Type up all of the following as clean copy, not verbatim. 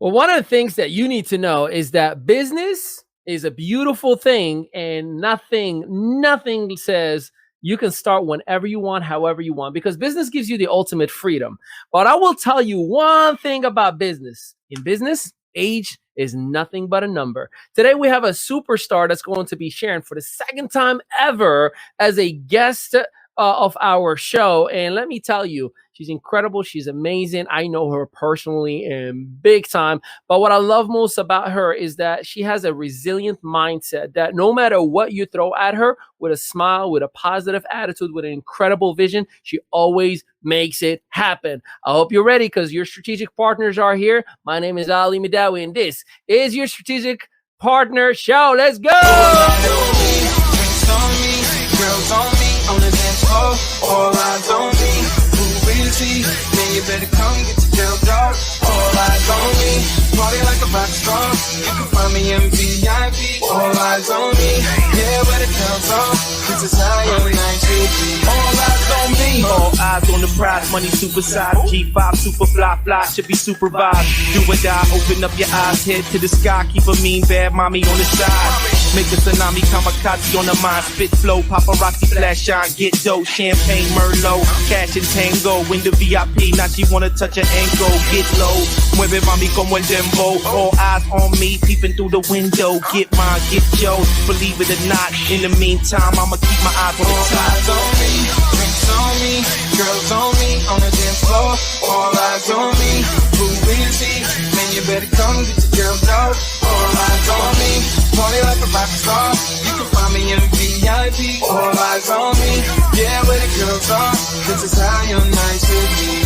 Well, one of the things that you need to know is that business is a beautiful thing, and nothing says you can start whenever you want, however you want, because business gives you the ultimate freedom. But I will tell you one thing about business. In business, age is nothing but a number. Today, we have a superstar that's going to be sharing for the second time ever as a guest of our show. And let me tell you, she's incredible. She's amazing. I know her personally and big time. But what I love most about her is that she has a resilient mindset that no matter what you throw at her, with a smile, with a positive attitude, with an incredible vision, she always makes it happen. I hope you're ready because your strategic partners are here. My name is Ali Mehdaoui, and this is your strategic partner show. Let's go. Girls on me, on the dance floor, all eyes on me. Who is he? Man, you better come get your girl dog. All eyes on me, party like a rock star. You can find me in VIP. All eyes on me, yeah, where the girls are. This is how your night should be. All eyes on me, all eyes on the prize. Money supersized, G5 super fly, should be supervised. Do or die, open up your eyes, head to the sky. Keep a mean bad mommy on the side. Make a tsunami, kamikaze on the mind. Spit flow, paparazzi, flash shine. Get dough, champagne, Merlot. Cash and tango, in the VIP. Now she wanna touch an angle. Get low, mueve mami como el dembow. All eyes on me, peeping through the window. Get mine, get yours, believe it or not. In the meantime, I'ma keep my eyes on the top. All eyes on me, drinks on me, girls on me, on the dance floor. All eyes on me, who is he? Man, you better come get your girl dog. All eyes on me, party like a rock star. You can find me in VIP. All eyes on me, yeah, where the girls are. This is how your night should be.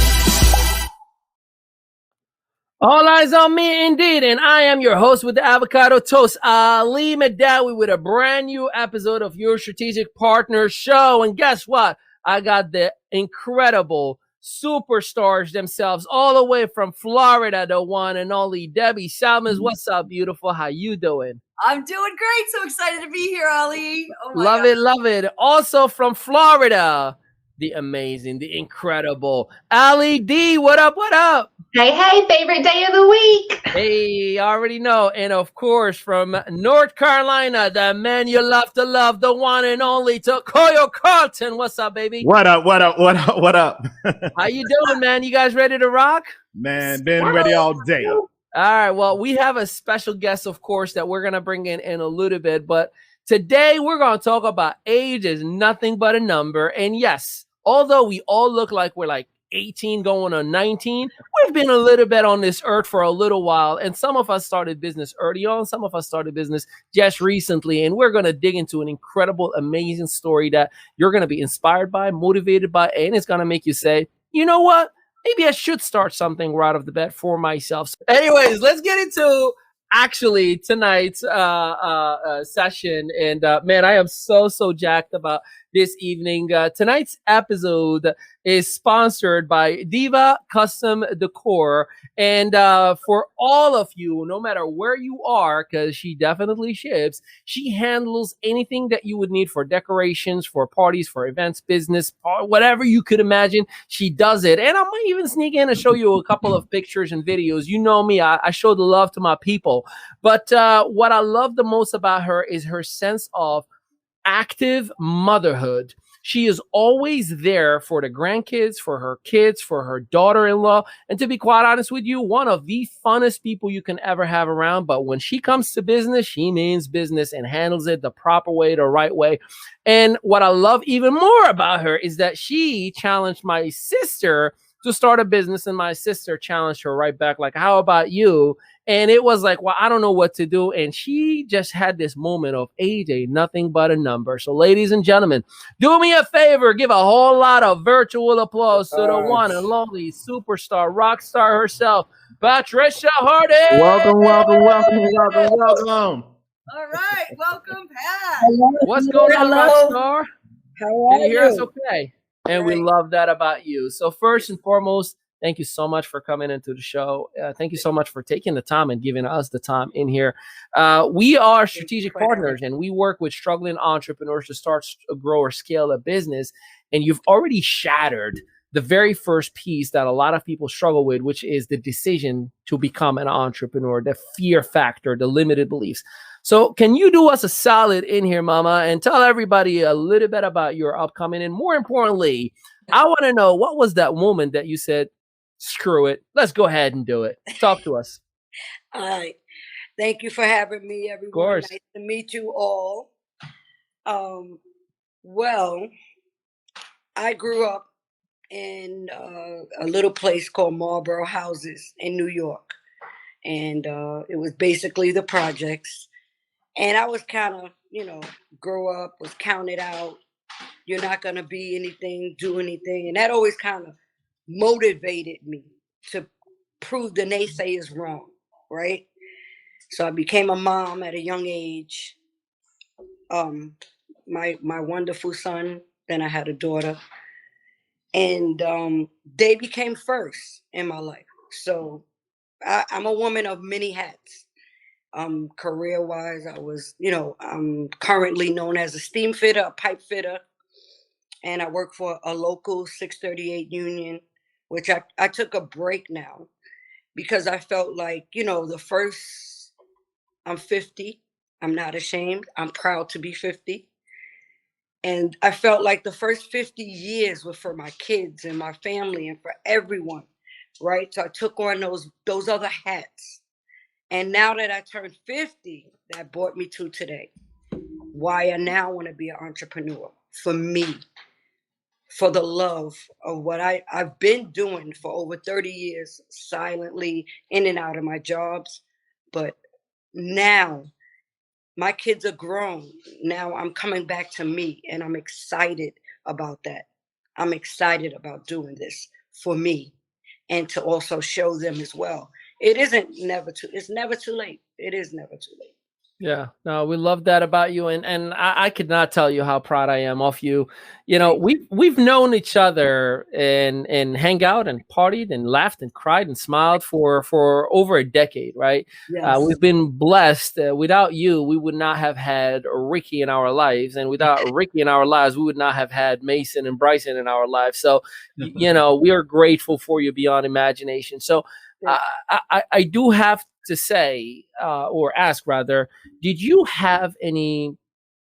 All eyes on me indeed, and I am your host with the avocado toast, Ali Mehdaoui, with a brand new episode of your strategic partner show. And guess what? I got the incredible superstars themselves, all the way from Florida, the one and only Debi Salmons. What's up, beautiful? How you doing? I'm doing great. So excited to be here, Ali. Oh my God. Love it. Also from Florida, the amazing, the incredible Ali D. What up? Hey, favorite day of the week. Hey, you already know. And of course, from North Carolina, the man you love to love, the one and only Tokoyo Carlton. What's up, baby? What up? How you doing, man? You guys ready to rock? Man, been ready all day. All right. Well, we have a special guest, of course, that we're going to bring in a little bit. But today we're going to talk about age is nothing but a number. And yes, although we all look like we're like 18 going on 19, we've been a little bit on this earth for a little while. And some of us started business early on. Some of us started business just recently. And we're going to dig into an incredible, amazing story that you're going to be inspired by, motivated by, and it's going to make you say, you know what? Maybe I should start something right off the bat for myself. So anyways, let's get into actually tonight's session. And man, I am so jacked about this evening. Tonight's episode is sponsored by Diva Custom Decor. And for all of you, no matter where you are, because she definitely ships, she handles anything that you would need for decorations, for parties, for events, business, whatever you could imagine, she does it. And I might even sneak in and show you a couple of pictures and videos. You know me, I show the love to my people. But what I love the most about her is her sense of active motherhood. She is always there for the grandkids, for her kids, for her daughter-in-law. And to be quite honest with you, one of the funnest people you can ever have around. But when she comes to business, she means business and handles it the proper way, the right way. And what I love even more about her is that she challenged my sister to start a business, and my sister challenged her right back, like, how about you? And it was like, well, I don't know what to do. And she just had this moment of age ain't nothing but a number. So ladies and gentlemen, do me a favor, give a whole lot of virtual applause to the one and only superstar, rock star herself, Patricia Hardy. Welcome. All right. Welcome, Pat. What's going on, rock star? How Can are you hear us you? okay? And we love that about you. So first and foremost, thank you so much for coming into the show. Thank you so much for taking the time and giving us the time in here. We are strategic partners, and we work with struggling entrepreneurs to start, grow, or scale a business. And you've already shattered the very first piece that a lot of people struggle with, which is the decision to become an entrepreneur, the fear factor, the limited beliefs. So can you do us a solid in here, Mama, and tell everybody a little bit about your upcoming, and more importantly, I want to know, what was that moment that you said, screw it, let's go ahead and do it? Talk to us. All right. Thank you for having me, Of everyone. course. Nice to meet you all. Well, I grew up in a little place called Marlboro Houses in New York. And it was basically the projects. And I was kind of, grow up, was counted out. You're not going to be anything, do anything. And that always kind of motivated me to prove the naysayers wrong, right? So I became a mom at a young age. My wonderful son, then I had a daughter. And they became first in my life. So I'm a woman of many hats. Career-wise, I was, I'm currently known as a steam fitter, a pipe fitter, and I work for a local 638 union, which I took a break now because I felt like, I'm 50. I'm not ashamed. I'm proud to be 50. And I felt like the first 50 years were for my kids and my family and for everyone, right? So I took on those other hats. And now that I turned 50, that brought me to today. Why I now want to be an entrepreneur. For me, for the love of what I've been doing for over 30 years, silently in and out of my jobs. But now my kids are grown. Now I'm coming back to me, and I'm excited about that. I'm excited about doing this for me and to also show them as well. It's never too late. It is never too late. Yeah, no, we love that about you, and I could not tell you how proud I am of you. You know, we've known each other and hang out and partied and laughed and cried and smiled for over a decade, right? Yes. We've been blessed. Without you, we would not have had Ricky in our lives, and without Ricky in our lives, we would not have had Mason and Bryson in our lives. So, we are grateful for you beyond imagination. So, I do have to say, or ask rather, did you have any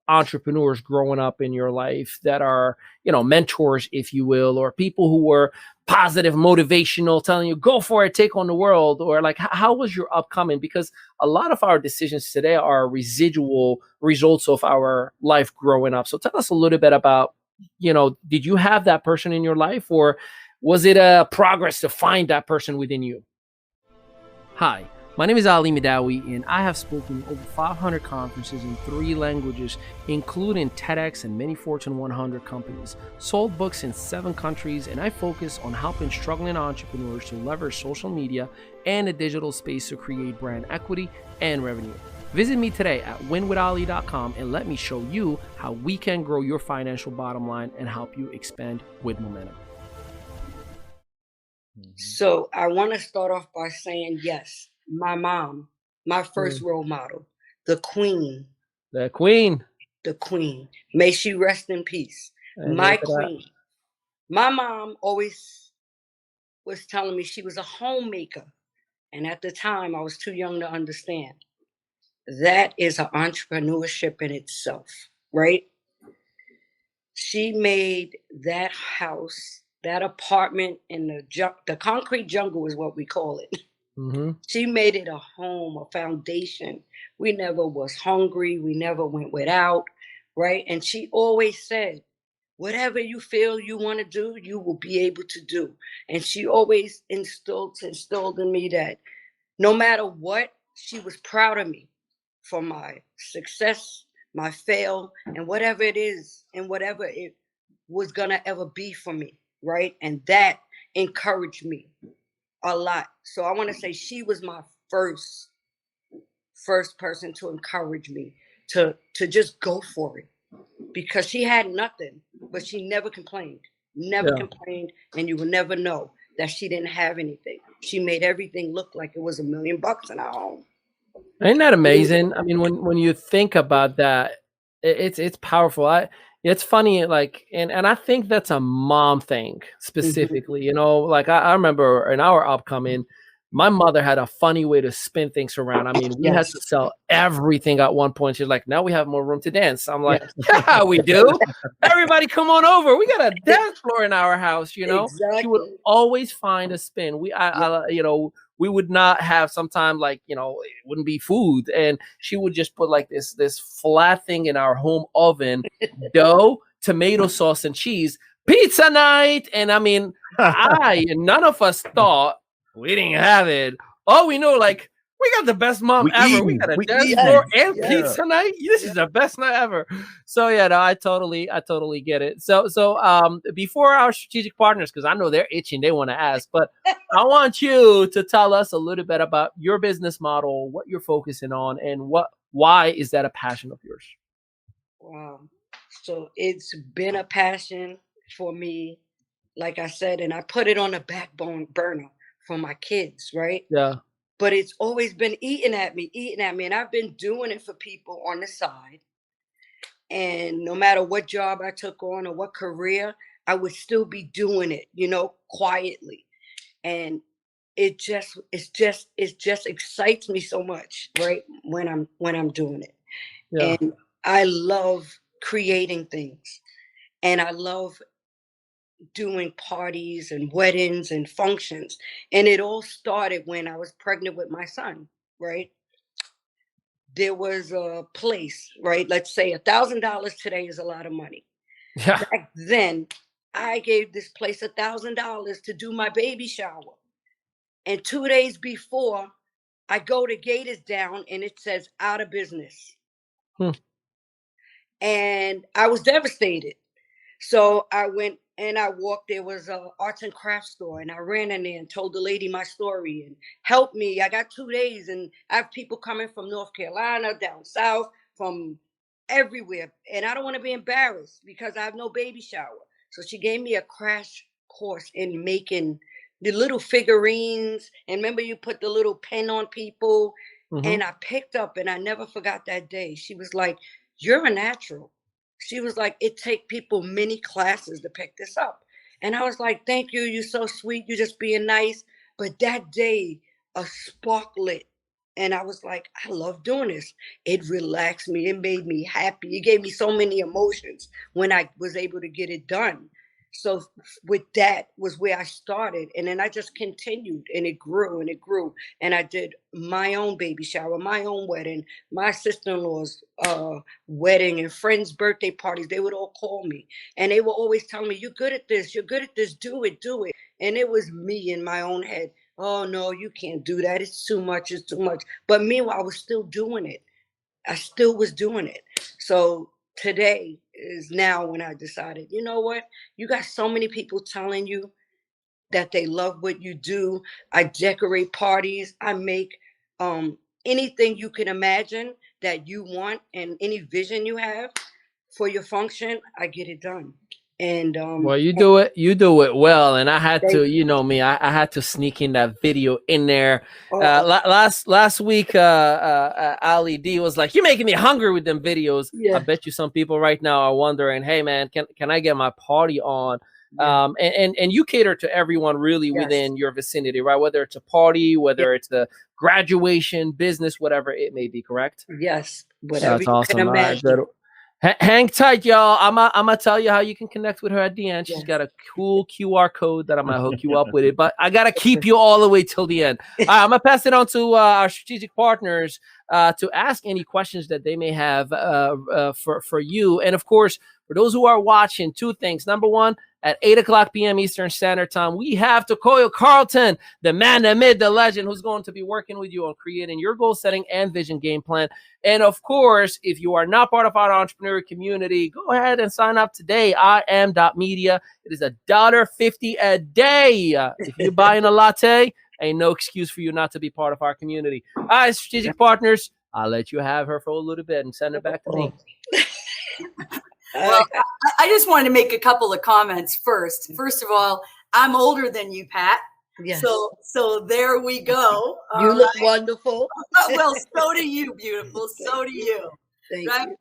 entrepreneurs growing up in your life that are, mentors, if you will, or people who were positive, motivational, telling you, go for it, take on the world? Or like, how was your upcoming? Because a lot of our decisions today are residual results of our life growing up. So tell us a little bit about, did you have that person in your life, or was it a progress to find that person within you? Hi, my name is Ali Mehdaoui, and I have spoken over 500 conferences in 3 languages, including TEDx and many Fortune 100 companies, sold books in 7 countries, and I focus on helping struggling entrepreneurs to leverage social media and the digital space to create brand equity and revenue. Visit me today at winwithali.com and let me show you how we can grow your financial bottom line and help you expand with momentum. So I want to start off by saying, yes, my mom, my first role model, the queen. The queen. The queen. May she rest in peace. My queen. My mom always was telling me she was a homemaker. And at the time, I was too young to understand. That is an entrepreneurship in itself, right? She made that house, that apartment in the concrete jungle is what we call it. Mm-hmm. She made it a home, a foundation. We never was hungry. We never went without, right? And she always said, whatever you feel you want to do, you will be able to do. And she always instilled in me that no matter what, she was proud of me for my success, my fail, and whatever it is, and whatever it was gonna ever be for me, right? And that encouraged me a lot. So I want to say she was my first person to encourage me to just go for it, because she had nothing, but she never complained, complained, and you will never know that she didn't have anything. She made everything look like it was $1 million in our home. Ain't that amazing? I mean, when you think about that, it's powerful. It's funny, like, and I think that's a mom thing specifically. You know, like I remember in our upcoming, my mother had a funny way to spin things around. I mean, we had to Yes. sell everything at one point. She's like, now we have more room to dance. I'm like, Yes. yeah, we do. Everybody come on over. We got a dance floor in our house, you know. She would Exactly. always find a spin. You know, we would not have sometime, like, you know, it wouldn't be food. And she would just put like this flat thing in our home oven, dough, tomato sauce, and cheese. Pizza night. And I mean, none of us thought we didn't have it. All we know, like, we got the best mom We ever. We eating. got a We dance eating. floor and Yes. pizza night. This is the best night ever. So yeah, no, I totally get it. So before our strategic partners, because I know they're itching, they want to ask, but I want you to tell us a little bit about your business model, what you're focusing on, and why is that a passion of yours? Wow. So it's been a passion for me, like I said, and I put it on the backbone burner for my kids, right? Yeah. But it's always been eating at me. And I've been doing it for people on the side. And no matter what job I took on or what career, I would still be doing it, you know, quietly. And it just excites me so much, right? When I'm doing it. Yeah. And I love creating things. And I love doing parties and weddings and functions. And it all started when I was pregnant with my son, right? There was a place, right? Let's say $1,000 today is a lot of money. Yeah. Back then, I gave this place $1,000 to do my baby shower. And 2 days before, I go to gate is down and it says out of business. Hmm. And I was devastated. So I went and I walked. There was a arts and crafts store, and I ran in there and told the lady my story and help me. I got 2 days, and I have people coming from North Carolina, down south, from everywhere, and I don't want to be embarrassed because I have no baby shower. So she gave me a crash course in making the little figurines. And remember, you put the little pen on people, Mhm. and I picked up, and I never forgot that day. She was like, "You're a natural." She was like, "It take people many classes to pick this up." And I was like, "Thank you. You're so sweet. You're just being nice." But that day, a spark lit. And I was like, I love doing this. It relaxed me. It made me happy. It gave me so many emotions when I was able to get it done. So with that was where I started. And then I just continued, and it grew and it grew. And I did my own baby shower, my own wedding, my sister-in-law's wedding, and friends' birthday parties. They would all call me, and they were always telling me, "You're good at this. You're good at this. Do it, do it." And it was me in my own head. "Oh no, you can't do that. It's too much. It's too much." But meanwhile, I was still doing it. I still was doing it. So today is now when I decided, you know what? You got so many people telling you that they love what you do. I decorate parties. I make anything you can imagine that you want, and any vision you have for your function, I get it done. And Well, you do it well, and I had to, thank you know me, I had to sneak in that video in there. oh, Last week, Ali D was like, "You're making me hungry with them videos." I yeah, bet you some people right now are wondering, "Hey, man, can I get my party on?" yeah, And you cater to everyone really yes, within your vicinity, right? Whether it's a party, yeah, whether it's a graduation, business, whatever it may be. Correct? yes, whatever That's you can awesome. All right, good. imagine. Hang tight, y'all. I'm gonna tell you how you can connect with her at the end. She's Yes. got a cool QR code that I'm gonna hook you up with it, but I gotta keep you all the way till the end. All right, I'm gonna pass it on to our strategic partners to ask any questions that they may have for you, and of course, for those who are watching, two things. Number one, at 8 o'clock p.m. Eastern Standard Time, we have Tokoyo Carlton, the man, the myth, the legend, who's going to be working with you on creating your goal setting and vision game plan. And of course, if you are not part of our entrepreneur community, go ahead and sign up today. IM.media. It is $1.50 a day. If you're buying a latte, ain't no excuse for you not to be part of our community. All right, strategic partners, I'll let you have her for a little bit and send it back to me. Well, I just wanted to make a couple of comments first. First of all, I'm older than you, Pat. Yes. So there we go. You look wonderful. Well, so do you, beautiful. So do you. Thank Right? you.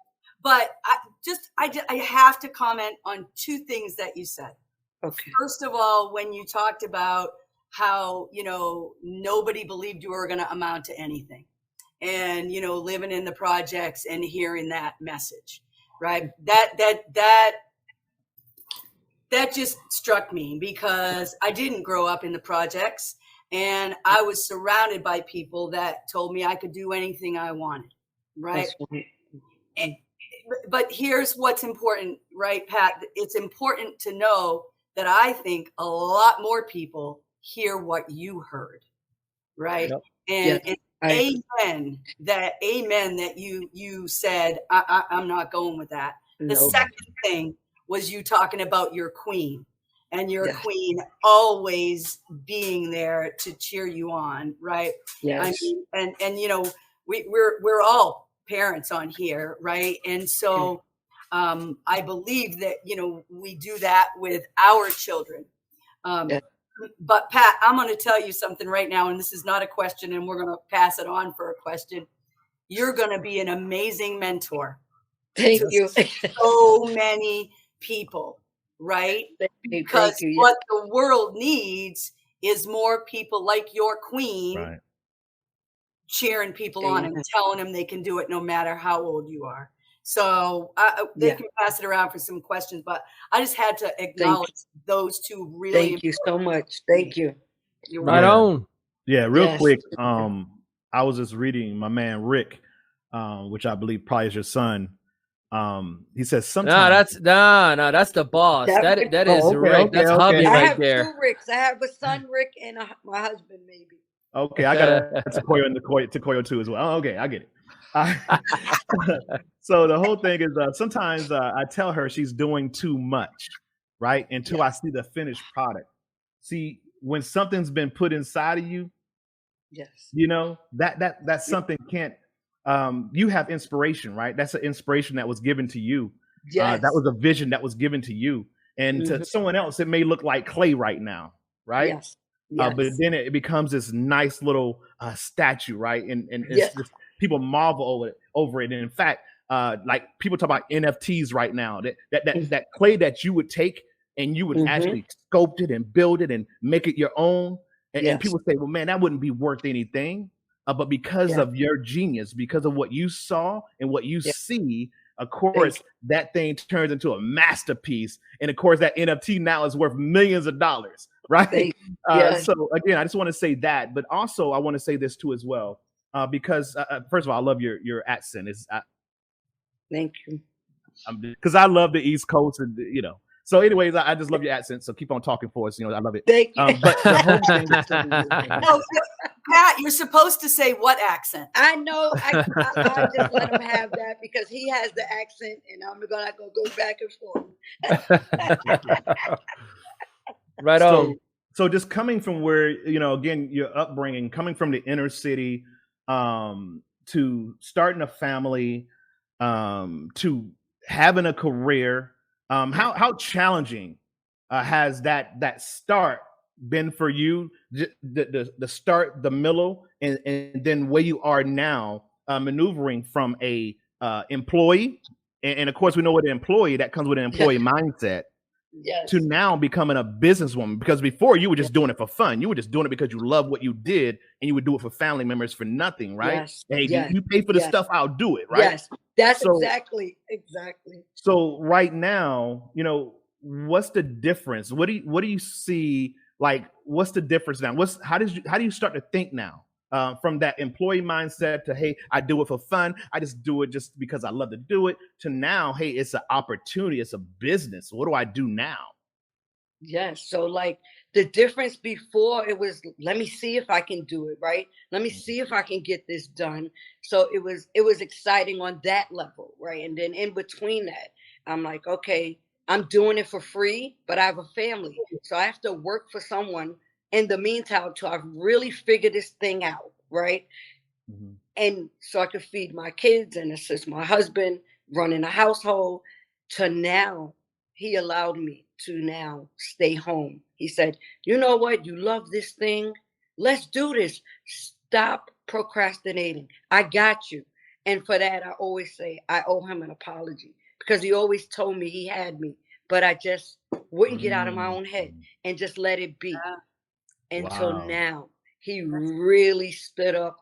But I have to comment on two things that you said. Okay. First of all, when you talked about how, nobody believed you were going to amount to anything, and, living in the projects and hearing that message, right? That just struck me, because I didn't grow up in the projects, and I was surrounded by people that told me I could do anything I wanted, right? But here's what's important, right, Pat? It's important to know that I think a lot more people hear what you heard, right? Yep. And amen that you said, I'm not going with that. The second thing was you talking about your queen, and your queen always being there to cheer you on, right? Yes. I mean, and we're all parents on here, right? And so I believe that we do that with our children. But Pat, I'm going to tell you something right now, and this is not a question, and we're going to pass it on for a question. You're going to be an amazing mentor. Thank you. So many people, right? Because what the world needs is more people like your queen, cheering people on and telling them they can do it no matter how old you are. So they can pass it around for some questions, but I just had to acknowledge those two really. Thank you so much. Thank you. You're right on. Yeah, real quick. I was just reading my man Rick, which I believe probably is your son. He says sometimes. No, that's the boss. That is Rick. That's hubby I right have there. 2 Ricks. I have a son, Rick, and my husband, maybe. Okay, I got a Takoyo and Takoyo too as well. Oh, okay, I get it. So the whole thing is sometimes I tell her she's doing too much, right? Until I see the finished product. See, when something's been put inside of you, that's something can't. You have inspiration, right? That's an inspiration that was given to you. That was a vision that was given to you, and to someone else, it may look like clay right now, right? But then it becomes this nice little statue, right? And it's just, people marvel over it. And in fact, like people talk about NFTs right now. That clay that you would take and you would actually sculpt it and build it and make it your own. And people say, well, man, that wouldn't be worth anything. But because of your genius, because of what you saw and what you see, of course, that thing turns into a masterpiece. And of course, that NFT now is worth millions of dollars, right? So again, I just want to say that, but also I want to say this too as well, because first of all, I love your accent. Thank you. Because I love the East Coast, and So, anyways, I just love your accent. So keep on talking for us. I love it. Thank you. But the whole thing no, Pat, you're supposed to say what accent? I know. I just let him have that because he has the accent, and I'm gonna go back and forth. Right on. So just coming from where again, your upbringing, coming from the inner city, to starting a family, to having a career. How challenging has that start been for you? The start, the middle, and then where you are now, maneuvering from a employee, and of course we know what an employee that comes with an employee mindset, to now becoming a businesswoman. Because before you were just doing it for fun, you were just doing it because you love what you did, and you would do it for family members for nothing, right? You pay for the stuff, I'll do it, right? That's exactly. So right now, what's the difference? What do you see? Like, what's the difference now? How do you start to think now, from that employee mindset to, hey, I do it for fun, I just do it just because I love to do it, to now, hey, it's an opportunity, it's a business. What do I do now? So like the difference before, it was, let me see if I can do it, right? Let me see if I can get this done. So it was exciting on that level, right? And then in between that, I'm like, okay, I'm doing it for free, but I have a family. So I have to work for someone in the meantime till I've really figured this thing out, right? And so I could feed my kids and assist my husband running a household. To now, he allowed me to now stay home. He said, you know what? You love this thing. Let's do this. Stop procrastinating. I got you. And for that, I always say I owe him an apology, because he always told me he had me, but I just wouldn't get out of my own head and just let it be. Until now, he really stood up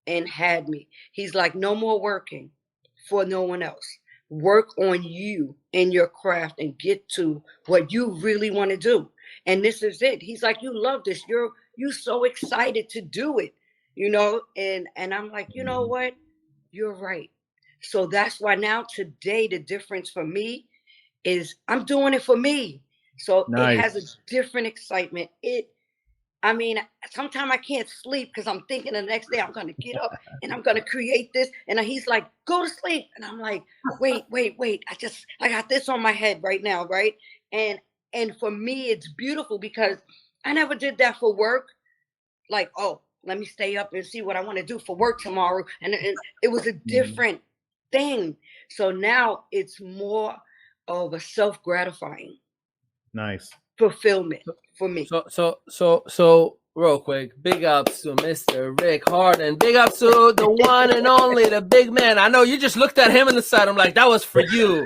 and had me. He's like, no more working for no one else. Work on you and your craft and get to what you really want to do. And this is it. He's like, you love this. You're so excited to do it, you know? And I'm like, you know what? You're right. So that's why now today, the difference for me is I'm doing it for me. So it has a different excitement. I mean, sometimes I can't sleep because I'm thinking the next day I'm going to get up and I'm going to create this. And he's like, go to sleep. And I'm like, wait. I got this on my head right now, right? And for me, it's beautiful because I never did that for work. Like, oh, let me stay up and see what I want to do for work tomorrow. And it was a different thing. So now it's more of a self-gratifying fulfillment for me. So real quick, big ups to Mr. Rick Harden. Big ups to the one and only, the big man. I know you just looked at him in the side. I'm like, that was for you.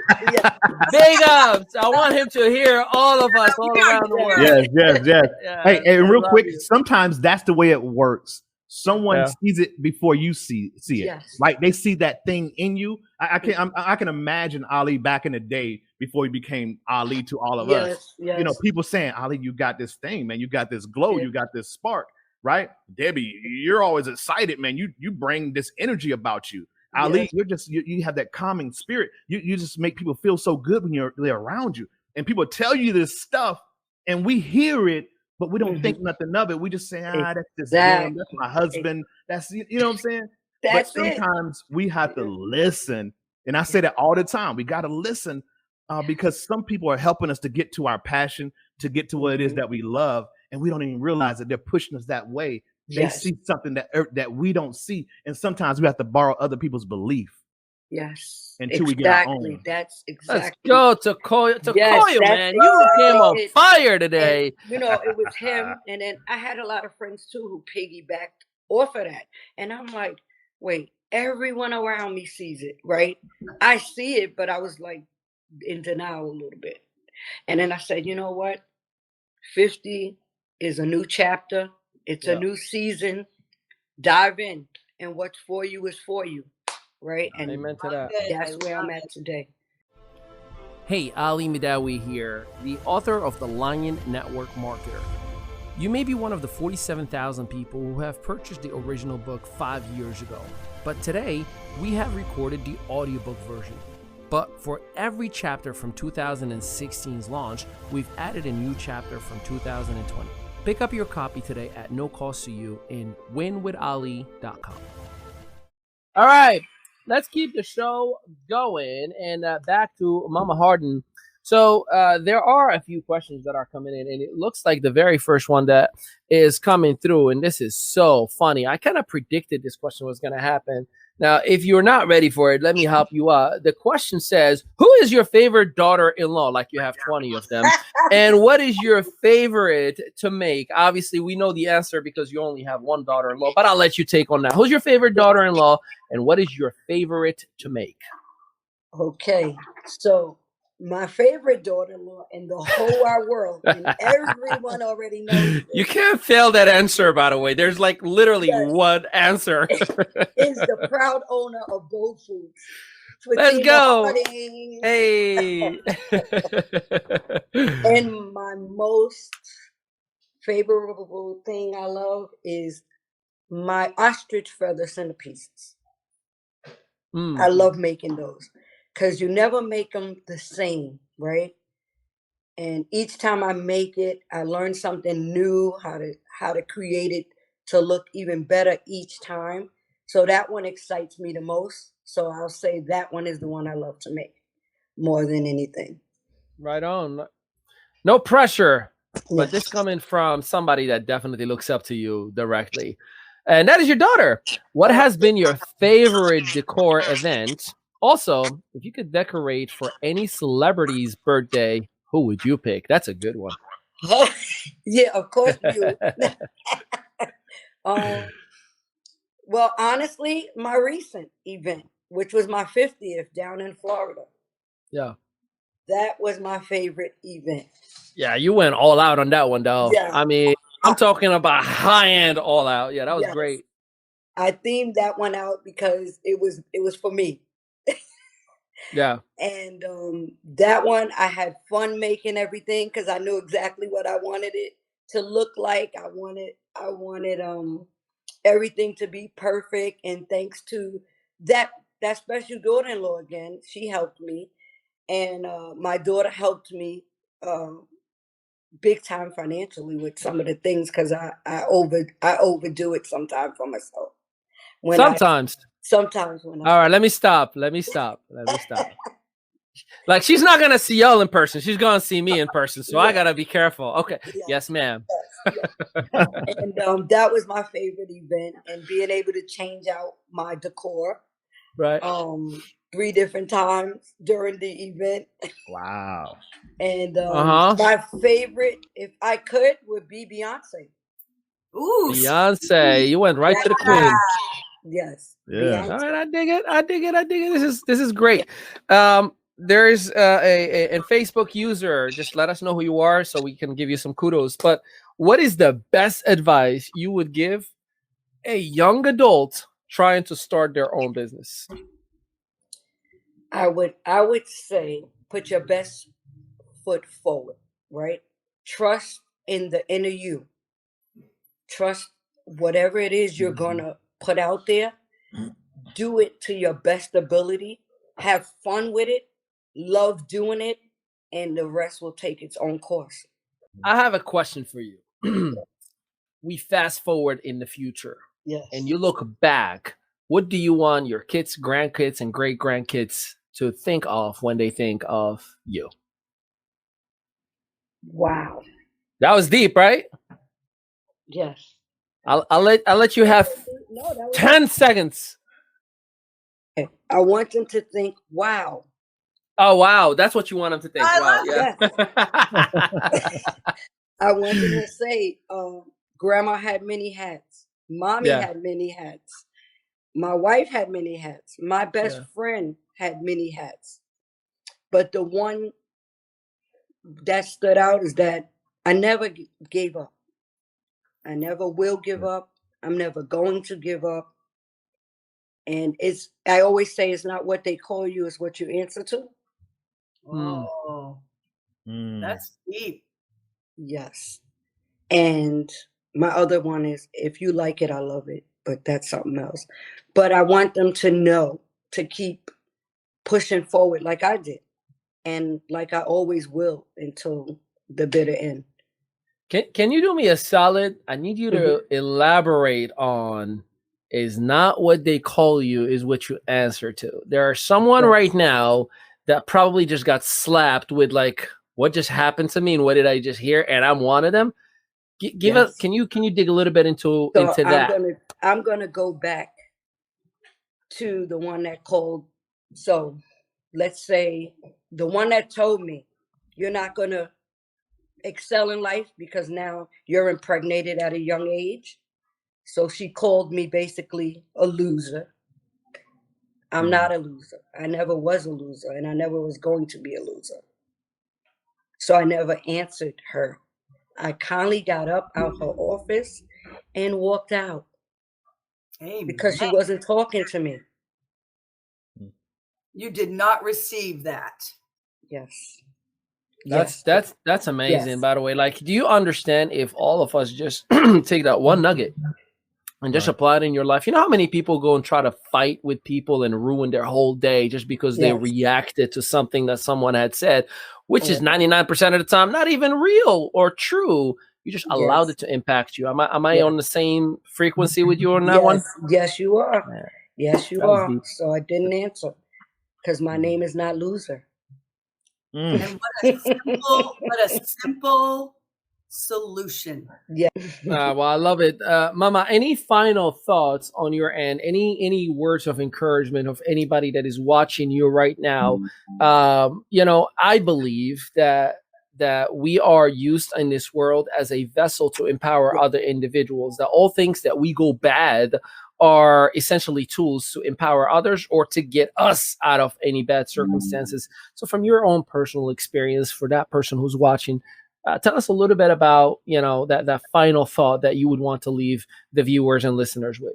Big ups. I want him to hear all of us all around the world. Yes. Hey, and real quick, sometimes that's the way it works. Someone sees it before you see it. Like they see that thing in you. I can imagine Ali back in the day before he became Ali to all of us. You know, people saying, Ali, you got this thing, man. You got this glow. You got this spark, right? Debbie, you're always excited, man. You bring this energy about you. Ali, you're just you have that calming spirit. You just make people feel so good when they're around you. And people tell you this stuff, and we hear it, but we don't think nothing of it. We just say, that's just them. That's my husband. That's, you know what I'm saying? But sometimes we have to listen. And I say that all the time. We got to listen because some people are helping us to get to our passion, to get to what it is that we love. And we don't even realize that they're pushing us that way. They see something that we don't see. And sometimes we have to borrow other people's belief. Yes. Until we get our own. That's exactly. Let's go to Koya, man. You came on fire today. And, you know, it was him. And then I had a lot of friends too who piggybacked off of that. And I'm like, wait, everyone around me sees it, right? I see it, but I was like in denial a little bit. And then I said, you know what? 50 is a new chapter. It's a new season. Dive in. And what's for you is for you. Right? And amen to that. That's where I'm at today. Hey, Ali Mehdaoui here, the author of The Lion Network Marketer. You may be one of the 47,000 people who have purchased the original book 5 years ago, but today we have recorded the audiobook version. But for every chapter from 2016's launch, we've added a new chapter from 2020. Pick up your copy today at no cost to you in winwithali.com. All right. Let's keep the show going and back to Mama Harden. So there are a few questions that are coming in, and it looks like the very first one that is coming through, and this is so funny. I kind of predicted this question was going to happen. Now, if you're not ready for it, let me help you out. The question says, who is your favorite daughter-in-law? Like you have 20 of them. And what is your favorite to make? Obviously, we know the answer because you only have one daughter-in-law, but I'll let you take on that. Who's your favorite daughter-in-law, and what is your favorite to make? Okay, so my favorite daughter-in-law in the whole wide world, and everyone already knows this. You can't fail that answer, by the way. There's like literally one answer. Is the proud owner of Bold Foods. Let's go. Hey. And my most favorable thing I love is my ostrich feather centerpieces. I love making those. Because you never make them the same, right? And each time I make it, I learn something new, how to create it to look even better each time. So that one excites me the most. So I'll say that one is the one I love to make more than anything. Right on. No pressure, but this coming from somebody that definitely looks up to you directly. And that is your daughter. What has been your favorite decor event? Also, if you could decorate for any celebrity's birthday, who would you pick? That's a good one. Yeah, of course you. Well, honestly, my recent event, which was my 50th down in Florida. Yeah. That was my favorite event. Yeah, you went all out on that one, though. Yeah. I mean, I'm talking about high-end all out. Yeah, that was great. I themed that one out because it was for me. Yeah. And that one, I had fun making everything because I knew exactly what I wanted it to look like. I wanted everything to be perfect. And thanks to that special daughter-in-law again, she helped me. And my daughter helped me big time financially with some of the things because I overdo it sometimes for myself. Sometimes when all right, let me stop. Like, she's not gonna see y'all in person. She's gonna see me in person. So I gotta be careful. Okay. Yes, ma'am. Yes. And that was my favorite event, and being able to change out my decor. Right. 3 different times during the event. Wow. And my favorite, if I could, would be Beyonce. Ooh, Beyonce, you went right to the queen. Yes. Yeah. Beyonce. All right, I dig it. This is great. There's a Facebook user. Just let us know who you are so we can give you some kudos. But what is the best advice you would give a young adult trying to start their own business? I would say put your best foot forward, right? Trust in the inner you. Trust whatever it is you're gonna put out there. Do it to your best ability. Have fun with it. Love doing it, and the rest will take its own course. I have a question for you. We fast forward in the future. Yes. And you look back. What do you want your kids, grandkids, and great grandkids to think of when they think of you? Wow. That was deep, right? Yes. I'll let you have 10 seconds. Okay. I want them to think, wow. Oh, wow. That's what you want them to think. Wow. Yeah. I want them to say, Grandma had many hats. Mommy had many hats. My wife had many hats. My best friend had many hats. But the one that stood out is that I never gave up. I never will give up. I'm never going to give up. And I always say it's not what they call you, it's what you answer to. Oh, that's deep. Yes. And my other one is, if you like it, I love it. But that's something else. But I want them to know to keep pushing forward like I did. And like I always will until the bitter end. Can you do me a solid? I need you to elaborate on is not what they call you, is what you answer to. There are someone right now that probably just got slapped with like, what just happened to me and what did I just hear? And I'm one of them. Give us. Can you dig a little bit into that? I'm gonna go back to the one that called. So let's say the one that told me you're not gonna excel in life because now you're impregnated at a young age. So she called me basically a loser. I'm not a loser. I never was a loser, and I never was going to be a loser. So I never answered her. I kindly got up out her office and walked out. Because she wasn't talking to me. You did not receive that. Yes. That's amazing, by the way. Like, do you understand if all of us just take that one nugget and just apply it in your life? You know how many people go and try to fight with people and ruin their whole day just because they reacted to something that someone had said, which is 99% of the time not even real or true. You just allowed it to impact you. Am I on the same frequency with you on that one? Yes, you are. Yes, you are. So I didn't answer because my name is not loser. And what a simple solution. Yeah. Well, I love it. Mama, any final thoughts on your end? Any words of encouragement of anybody that is watching you right now? You know, I believe that we are used in this world as a vessel to empower other individuals, that all things that we go bad are essentially tools to empower others or to get us out of any bad circumstances. So from your own personal experience, for that person who's watching, tell us a little bit about, that final thought that you would want to leave the viewers and listeners with.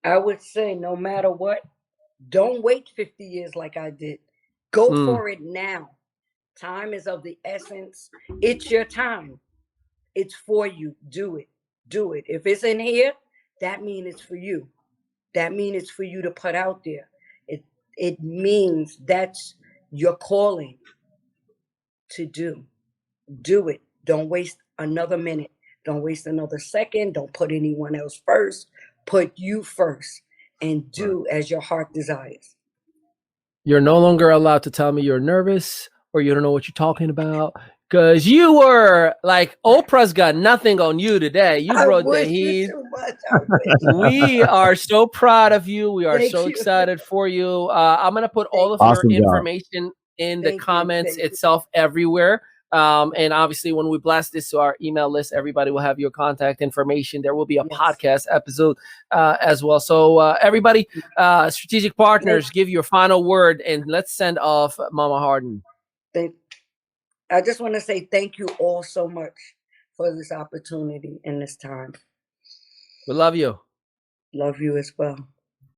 I would say, no matter what, don't wait 50 years like I did. Go for it now. Time is of the essence. It's your time. It's for you. Do it. Do it. If it's in here, that means it's for you. That means it's for you to put out there. It means that's your calling to do. Do it. Don't waste another minute. Don't waste another second. Don't put anyone else first. Put you first and do as your heart desires. You're no longer allowed to tell me you're nervous or you don't know what you're talking about, because you were like, Oprah's got nothing on you today. You brought the heat. We are so proud of you. We are so excited for you. I'm going to put all of your information in the comments itself everywhere. And obviously, when we blast this to our email list, everybody will have your contact information. There will be a podcast episode as well. So everybody, strategic partners, give your final word and let's send off Mama Harden. I just want to say thank you all so much for this opportunity and this time. We love you. Love you as well.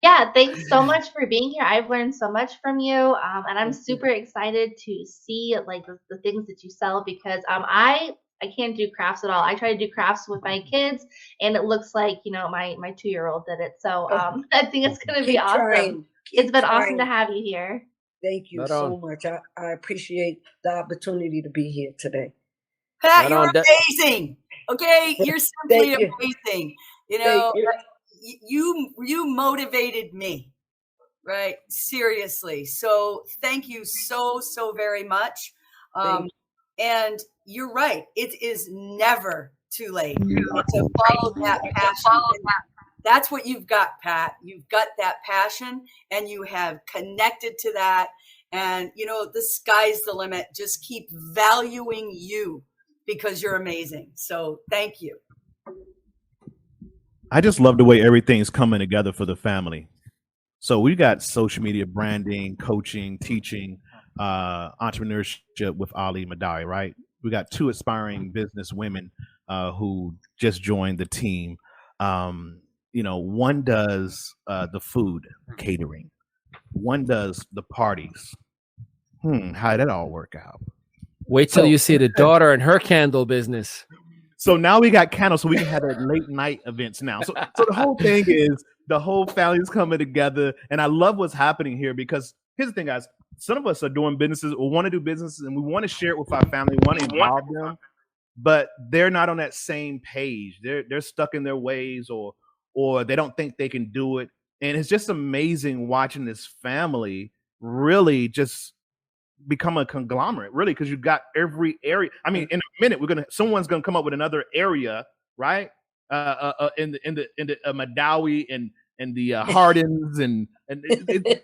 Yeah, thanks so much for being here. I've learned so much from you, and I'm super excited to see like the things that you sell, because I can't do crafts at all. I try to do crafts with my kids, and it looks like my 2-year-old did it. So I think it's going to be awesome. It's been awesome to have you here. Thank you so much. I appreciate the opportunity to be here today. Pat, you're amazing. Okay, you're simply amazing. You motivated me, right? Seriously. So thank you so very much. And you're right. It is never too late to follow that passion. That's what you've got, Pat. You've got that passion and you have connected to that. And, the sky's the limit. Just keep valuing you because you're amazing. So thank you. I just love the way everything's coming together for the family. So we got social media branding, coaching, teaching, entrepreneurship with Ali Mehdaoui, right? We got 2 aspiring business women who just joined the team. One does the food catering. One does the parties. How did that all work out? Wait till you see the daughter and her candle business. So now we got candles, so we can have late night events now. So the whole thing is the whole family's coming together, and I love what's happening here, because here's the thing, guys. Some of us are doing businesses or want to do businesses, and we want to share it with our family, we want to involve them, but they're not on that same page. They're stuck in their ways, or they don't think they can do it. And it's just amazing watching this family really just become a conglomerate, really, because you've got every area. I mean, in a minute, someone's gonna come up with another area, right? In the Mehdaoui and the Hardens and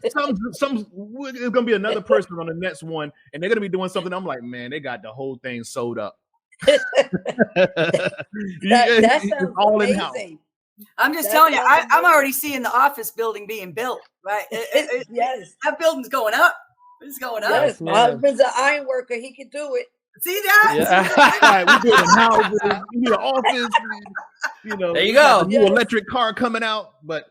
some there's gonna be another person on the next one, and they're gonna be doing something. I'm like, man, they got the whole thing sold up. that sounds all in house. I'm just telling you, I'm already seeing the office building being built, right? Yes, that building's going up. It's going up. Yes, my husband's an iron worker. He can do it. See that? Yeah. Right, we building houses. We need an office. There you go. A new electric car coming out, but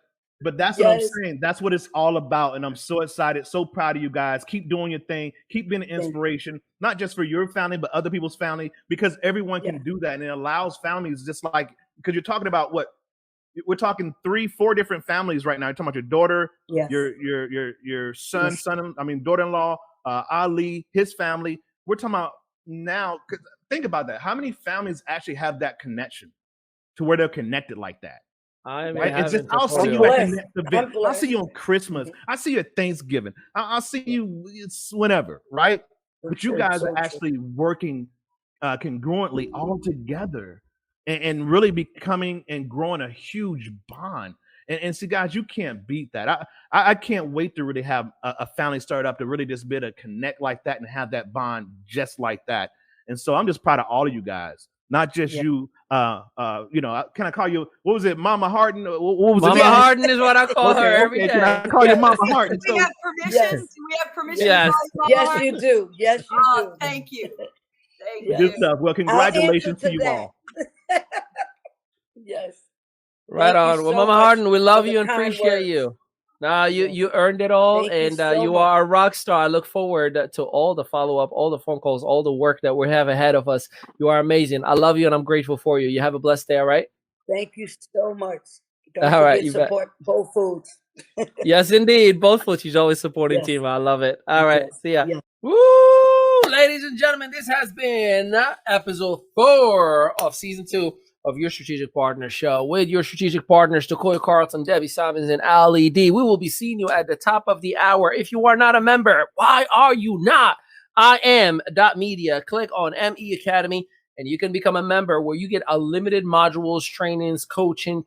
that's what I'm saying. That's what it's all about, and I'm so excited, so proud of you guys. Keep doing your thing. Keep being an inspiration, not just for your family, but other people's family, because everyone can do that, and it allows families just like, because you're talking about what. We're talking 3-4 different families right now. You're talking about your daughter, your son, daughter-in-law, Ali, his family. We're talking about now. Think about that. How many families actually have that connection to where they're connected like that? It's just, I'll see you at the next event. I'll see you on Christmas. I see you at Thanksgiving. I'll see you whenever, right? But you guys are actually working congruently all together. And really becoming and growing a huge bond. And see, guys, you can't beat that. I can't wait to really have a family start up to really just be able to connect like that and have that bond just like that. And so I'm just proud of all of you guys. not just you. You know, can I call you? What was it, Mama Harden? What was Mama it? Harden is what I call her every day. Can I call you Mama Harden? Do we have permission? Do we have permission? Yes. To call you Mama Yes, Harden? you do. Yes, you do. Thank you. Thank Good you. stuff. Well, congratulations to you all. Yes. Right on. Well, Mama Harden, we love you and appreciate words. you. Nah, you earned it all, Thank and you you much. are a rock star. I look forward to all the follow-up, all the phone calls, all the work that we have ahead of us. You are amazing. I love you, and I'm grateful for you. You have a blessed day, all right? Thank you so much. Don't All right, forget you support both foods. Yes, indeed. Both foods. She's always supporting Yes. Team. I love it. All right. Yes. See ya. Yes. Woo! Ladies and gentlemen, this has been episode 4 of season 2 of Your Strategic Partner Show with your strategic partners, Decor, Carlton, Debi Salmons, and Ali D. We will be seeing you at the top of the hour. If you are not a member, why are you not? IAM.media. Click on ME Academy, and you can become a member where you get unlimited modules, trainings, coaching,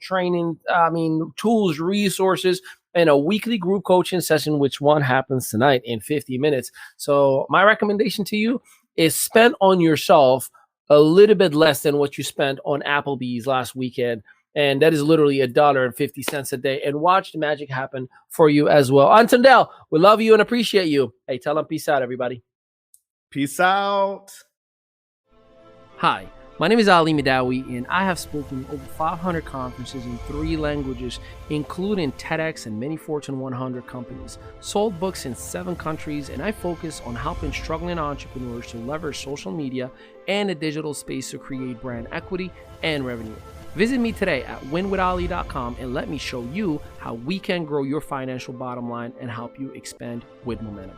tools, resources, and a weekly group coaching session, which one happens tonight in 50 minutes. So my recommendation to you is spend on yourself a little bit less than what you spent on Applebee's last weekend. And that is literally $1.50 a day. And watch the magic happen for you as well. Antondel, we love you and appreciate you. Hey, tell them peace out, everybody. Peace out. Hi, my name is Ali Mehdaoui, and I have spoken over 500 conferences in 3 languages, including TEDx and many Fortune 100 companies, sold books in 7 countries, and I focus on helping struggling entrepreneurs to leverage social media and the digital space to create brand equity and revenue. Visit me today at winwithali.com and let me show you how we can grow your financial bottom line and help you expand with momentum.